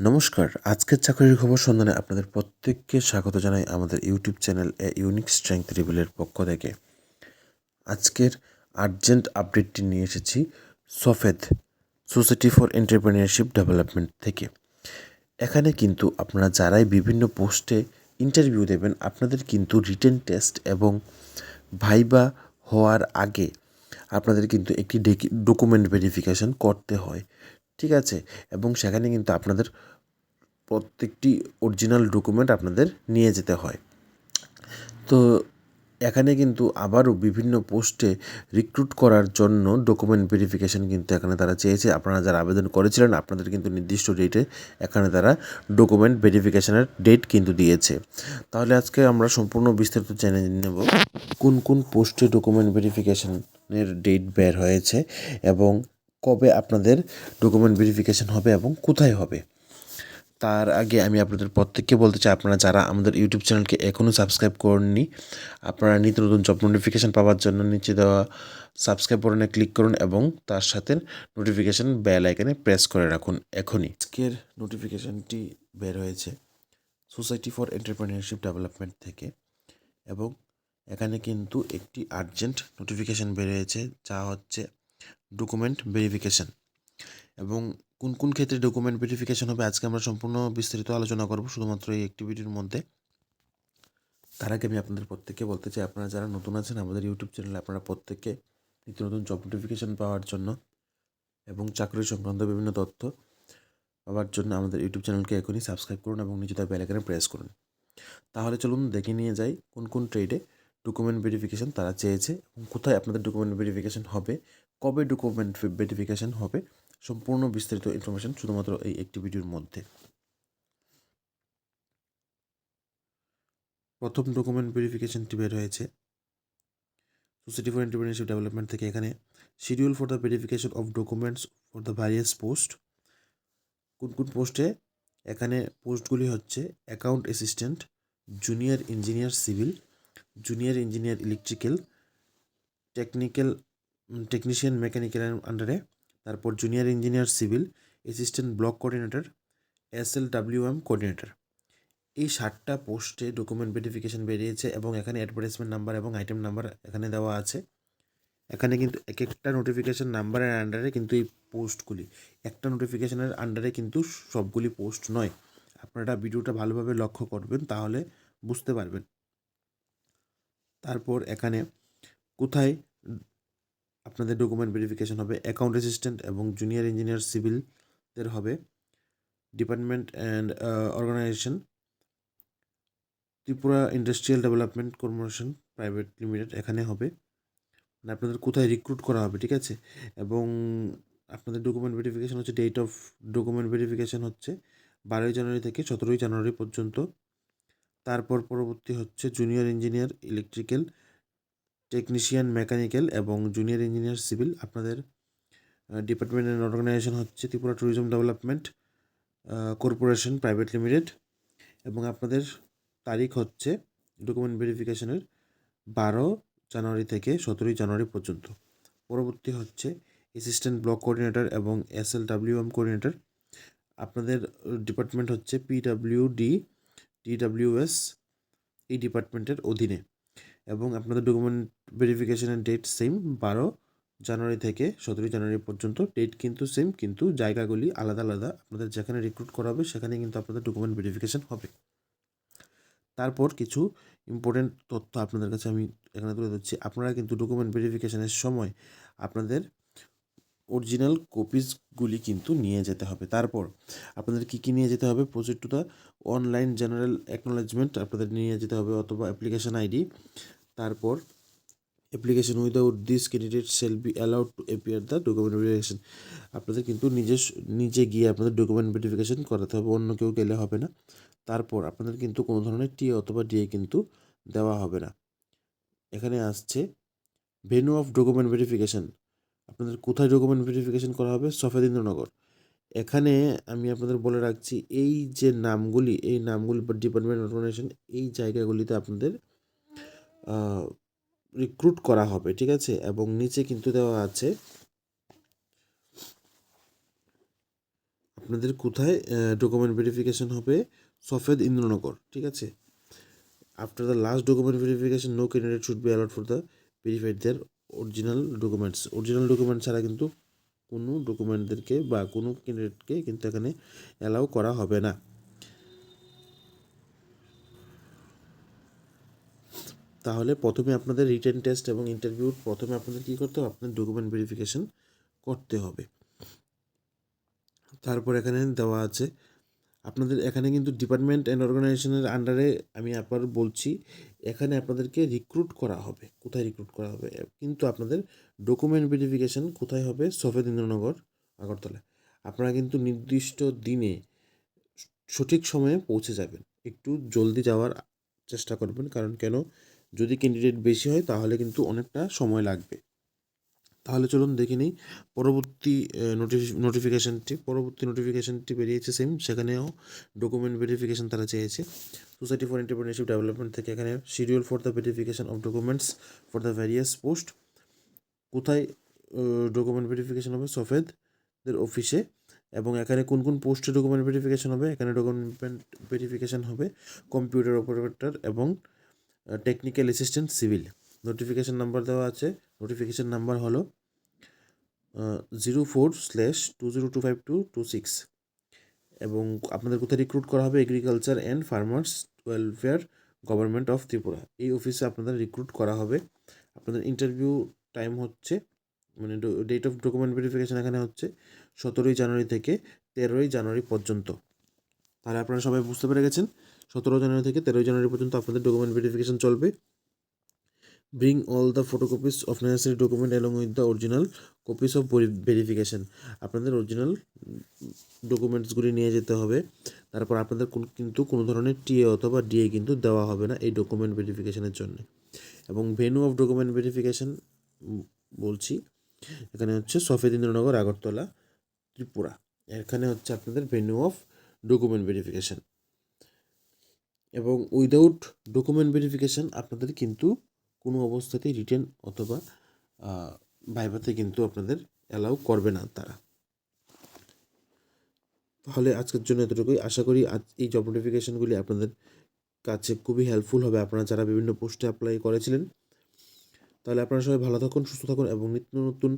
নমস্কার, আজকের চাকরির খবর সন্ধানে আপনাদের প্রত্যেককে স্বাগত জানাই আমাদের ইউটিউব চ্যানেল এ ইউনিক স্ট্রেংথ রিভিলের পক্ষ থেকে। আজকের আর্জেন্ট আপডেটটি নিয়ে এসেছি সফেদ সোসাইটি ফর এন্টারপ্রেনিউরশিপ ডেভেলপমেন্ট থেকে। এখানে কিন্তু আপনারা যারাই বিভিন্ন পোস্টে ইন্টারভিউ দেবেন, আপনাদের কিন্তু রিটেন টেস্ট এবং ভাইবা হওয়ার আগে আপনাদের কিন্তু একটি ডকুমেন্ট ভেরিফিকেশন করতে হয়, ঠিক আছে? এবং সেখানে কিন্তু আপনাদের প্রত্যেকটি অরিজিনাল ডকুমেন্ট আপনাদের নিয়ে যেতে হয়। তো এখানে কিন্তু আবারও বিভিন্ন পোস্টে রিক্রুট করার জন্য ডকুমেন্ট ভেরিফিকেশন কিন্তু এখানে তারা চেয়েছে। আপনারা যারা আবেদন করেছিলেন আপনাদের কিন্তু নির্দিষ্ট ডেটে এখানে তারা ডকুমেন্ট ভেরিফিকেশনের ডেট কিন্তু দিয়েছে। তাহলে আজকে আমরা সম্পূর্ণ বিস্তারিত জেনে নেব কোন কোন পোস্টে ডকুমেন্ট ভেরিফিকেশনের ডেট বের হয়েছে এবং কবে আপনাদের ডকুমেন্ট ভেরিফিকেশন হবে এবং কোথায় হবে। তার আগে আমি আপনাদের প্রত্যেককে বলতে চাই, আপনারা যারা আমাদের ইউটিউব চ্যানেলকে এখনও সাবস্ক্রাইব করেননি, আপনারা নিত্য নতুন জব নোটিফিকেশান পাওয়ার জন্য নিচে দেওয়া সাবস্ক্রাইব বাটনে ক্লিক করুন এবং তার সাথে নোটিফিকেশান বেল আইকনে প্রেস করে রাখুন এখনই। আজকের নোটিফিকেশানটি বের হয়েছে সোসাইটি ফর এন্টারপ্রেনিউরশিপ ডেভেলপমেন্ট থেকে এবং এখানে কিন্তু একটি আর্জেন্ট নোটিফিকেশান বের হয়েছে, যা হচ্ছে ডকুমেন্ট ভেরিফিকেশান। এবং কোন কোন ক্ষেত্রে ডকুমেন্ট ভেরিফিকেশন হবে আজকে আমরা সম্পূর্ণ বিস্তারিত আলোচনা করব শুধুমাত্র এই অ্যাক্টিভিটির মধ্যে। তার আগে আমি আপনাদের প্রত্যেককে বলতে চাই, আপনারা যারা নতুন আছেন আমাদের ইউটিউব চ্যানেলে, আপনারা প্রত্যেককে নিত্য নতুন জব নোটিফিকেশন পাওয়ার জন্য এবং চাকরি সংক্রান্ত বিভিন্ন তথ্য পাওয়ার জন্য আমাদের ইউটিউব চ্যানেলকে এখনই সাবস্ক্রাইব করুন এবং নিচে তার বেল আইকনে প্রেস করুন। তাহলে চলুন দেখে নিয়ে যাই কোন কোন ট্রেডে ডকুমেন্ট ভেরিফিকেশন তারা চেয়েছে এবং কোথায় আপনাদের ডকুমেন্ট ভেরিফিকেশন হবে, কবে ডকুমেন্ট ভেরিফিকেশন হবে, সম্পূর্ণ বিস্তারিত ইনফরমেশন শুধুমাত্র এই একটি ভিডিওর মধ্যে। প্রথম ডকুমেন্ট ভেরিফিকেশনটি বের হয়েছে সোসাইটি ফর এন্টারপ্রেনিউরশিপ ডেভেলপমেন্ট থেকে। এখানে schedule for the verification of documents for the various post. কোন কোন পোস্টে? এখানে পোস্টগুলি হচ্ছে account assistant, junior engineer civil, junior engineer electrical, technical technician mechanical আন্ডারে, তারপর junior engineer civil, assistant block coordinator, SLWM coordinator. এই 7টা পোস্টে ডকুমেন্ট ভেরিফিকেশন বেরিয়েছে এবং এখানে অ্যাডভার্টাইজমেন্ট নাম্বার এবং আইটেম নাম্বার এখানে দেওয়া আছে। এখানে কিন্তু এক একটা নোটিফিকেশান নাম্বারের আন্ডারে কিন্তু এই পোস্টগুলি, একটা নোটিফিকেশানের আন্ডারে কিন্তু সবগুলি পোস্ট নয়। আপনারা ভিডিওটা ভালোভাবে লক্ষ্য করবেন তাহলে বুঝতে পারবেন। তারপর এখানে কোথায় আপনাদের ডকুমেন্ট ভেরিফিকেশন হবে? অ্যাকাউন্ট অ্যাসিস্ট্যান্ট এবং জুনিয়র ইঞ্জিনিয়ার সিভিলদের হবে department and organisation, Tripura industrial development corporation private limited, এখানে হবে। মানে আপনাদের কোথায় রিক্রুট করা হবে, ঠিক আছে? এবং আপনাদের ডকুমেন্ট ভেরিফিকেশন হচ্ছে, ডেট অফ ডকুমেন্ট ভেরিফিকেশন হচ্ছে 12ই জানুয়ারি থেকে 17ই জানুয়ারি পর্যন্ত। তারপর পরবর্তী হচ্ছে junior engineer electrical, technician mechanical এবং জুনিয়র ইঞ্জিনিয়ার সিভিল। আপনাদের ডিপার্টমেন্ট অ্যান্ড অর্গানাইজেশন হচ্ছে Tripura tourism development corporation private limited. এবং আপনাদের তারিখ হচ্ছে ডকুমেন্ট ভেরিফিকেশনের 12 জানুয়ারি থেকে 17ই জানুয়ারি পর্যন্ত। পরবর্তী হচ্ছে অ্যাসিস্ট্যান্ট ব্লক কোঅর্ডিনেটর এবং SLWM কোঅর্ডিনেটর। আপনাদের ডিপার্টমেন্ট হচ্ছে PWD TWS, এই ডিপার্টমেন্টের অধীনে। এবং আপনাদের ডকুমেন্ট ভেরিফিকেশনের ডেট সেম 12 জানুয়ারি থেকে 17 জানুয়ারি পর্যন্ত। ডেট কিন্তু সেম, কিন্তু জায়গাগুলি আলাদা আলাদা। আপনাদের যেখানে রিক্রুট করা হবে সেখানে কিন্তু আপনাদের ডকুমেন্ট ভেরিফিকেশন হবে। তারপর কিছু ইম্পর্টেন্ট তথ্য আপনাদের কাছে আমি এখানে তুলে ধরছি। আপনারা কিন্তু ডকুমেন্ট ভেরিফিকেশনের সময় আপনাদের অরিজিনাল কপিসগুলি কিন্তু নিয়ে যেতে হবে। তারপর আপনাদের কী কী নিয়ে যেতে হবে? Project to the online general acknowledgement আপনাদের নিয়ে যেতে হবে, অথবা অ্যাপ্লিকেশন আইডি। তারপর application without this candidate shall be allowed to appear the document verification. আপনাদের কিন্তু নিজে গিয়ে আপনাদের ডকুমেন্ট ভেরিফিকেশন করাতে হবে, অন্য কেউ গেলে হবে না। তারপর আপনাদের কিন্তু কোনো ধরনের টি অথবা ডিএ কিন্তু দেওয়া হবে না। এখানে আসছে ভেন্যু অফ ডকুমেন্ট ভেরিফিকেশন। আপনাদের কোথায় ডকুমেন্ট ভেরিফিকেশন করা হবে? সফেদিন্দ্রনগর। এখানে আমি আপনাদের বলে রাখছি, এই যে নামগুলি, এই নামগুলি বা ডিপার্টমেন্ট অর্গানাইজেশন, এই জায়গাগুলিতে আপনাদের রিক্রুট করা হবে, ঠিক আছে? এবং নিচে কিন্তু দেওয়া আছে আপনাদের কোথায় ডকুমেন্ট ভেরিফিকেশন হবে? সফেদ ইন্দ্রনগর, ঠিক আছে। After the last document verification no candidate should be allowed for the verified their original document ছাড়া কিন্তু কোনো ডকুমেন্টদেরকে বা কোনো ক্যান্ডিডেটকে কিন্তু এখানে অ্যালাউ করা হবে না। তাহলে প্রথমে আপনাদের রিটেন টেস্ট এবং ইন্টারভিউর প্রথমে আপনাদের কী করতে হবে? আপনাদের ডকুমেন্ট ভেরিফিকেশন করতে হবে। তারপর এখানে দেওয়া আছে আপনাদের এখানে কিন্তু ডিপার্টমেন্ট অ্যান্ড অর্গানাইজেশনের আন্ডারে, আমি আবার বলছি, এখানে আপনাদেরকে রিক্রুট করা হবে। কোথায় রিক্রুট করা হবে? কিন্তু আপনাদের ডকুমেন্ট ভেরিফিকেশন কোথায় হবে? সফেদ ইন্দ্রনগর, আগরতলা। আপনারা কিন্তু নির্দিষ্ট দিনে সঠিক সময়ে পৌঁছে যাবেন। একটু জলদি যাওয়ার চেষ্টা করবেন, কারণ কেন, যদি ক্যান্ডিডেট বেশি হয় তাহলে কিন্তু অনেকটা সময় লাগবে। তাহলে চলুন দেখে নিই পরবর্তী নোটিফিকেশনটি বেরিয়েছে সেম, সেখানেও ডকুমেন্ট ভেরিফিকেশন তারা চেয়েছে। সোসাইটি ফর এন্টারপ্রেনারশিপ ডেভেলপমেন্ট থেকে এখানে schedule for the verification of documents for the various post. কোথায় ডকুমেন্ট ভেরিফিকেশন হবে? সফেদদের অফিসে। এবং এখানে কোন কোন পোস্টে ডকুমেন্ট ভেরিফিকেশন হবে? এখানে ডকুমেন্ট ভেরিফিকেশন হবে কম্পিউটার অপারেটর এবং technical assistant civil. Notification number দেওয়া আছে। নোটিফিকেশন নাম্বার হলো 04/20252226। এবং আপনাদের কোথায় রিক্রুট করা হবে? Agriculture and farmers welfare government of Tripura, এই অফিসে আপনাদের রিক্রুট করা হবে। আপনাদের ইন্টারভিউ টাইম হচ্ছে, মানে ডেট অফ ডকুমেন্ট ভেরিফিকেশান এখানে হচ্ছে 17 জানুয়ারি থেকে 13 জানুয়ারি পর্যন্ত। তাহলে আপনারা সবাই বুঝতে পেরে গেছেন, 17 জানুয়ারি থেকে 13 জানুয়ারি পর্যন্ত আপনাদের ডকুমেন্ট ভেরিফিকেশান চলবে। Bring all the photocopies of necessary document along with the original copies of verification. আপনাদের অরিজিনাল ডকুমেন্টসগুলি নিয়ে যেতে হবে। তারপর আপনাদের কিন্তু কোনো ধরনের টিএ অথবা ডিএ কিন্তু দেওয়া হবে না এই ডকুমেন্ট ভেরিফিকেশনের জন্য। এবং ভেন্যু অফ ডকুমেন্ট ভেরিফিকেশন বলছি, এখানে হচ্ছে সফেদ ইন্দ্রনগর, আগরতলা, ত্রিপুরা। এখানে হচ্ছে আপনাদের ভেন্যু অফ ডকুমেন্ট ভেরিফিকেশন। এবং উইদাউট ডকুমেন্ট ভেরিফিকেশন আপনাদের কিন্তু কোনো অবস্থাতেই রিটেন অথবা ভাইভাতে কিন্তু আপনাদের অ্যালাউ করবে না তারা। তাহলে আজকের জন্য এতটুকুই। আশা করি আজ এই জব নোটিফিকেশনগুলি আপনাদের কাছে খুবই হেল্পফুল হবে, আপনারা যারা বিভিন্ন পোস্টে অ্যাপ্লাই করেছিলেন। তাহলে আপনারা সবাই ভালো থাকুন, সুস্থ থাকুন এবং নিত্য নতুন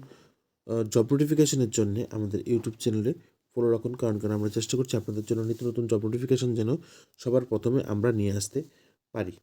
জব নোটিফিকেশনের জন্য আমাদের ইউটিউব চ্যানেলে ফলো রাখুন, কারণ আমরা চেষ্টা করছি আপনাদের জন্য নিত্য নতুন জব নোটিফিকেশন যেন সবার প্রথমে আমরা নিয়ে আসতে পারি।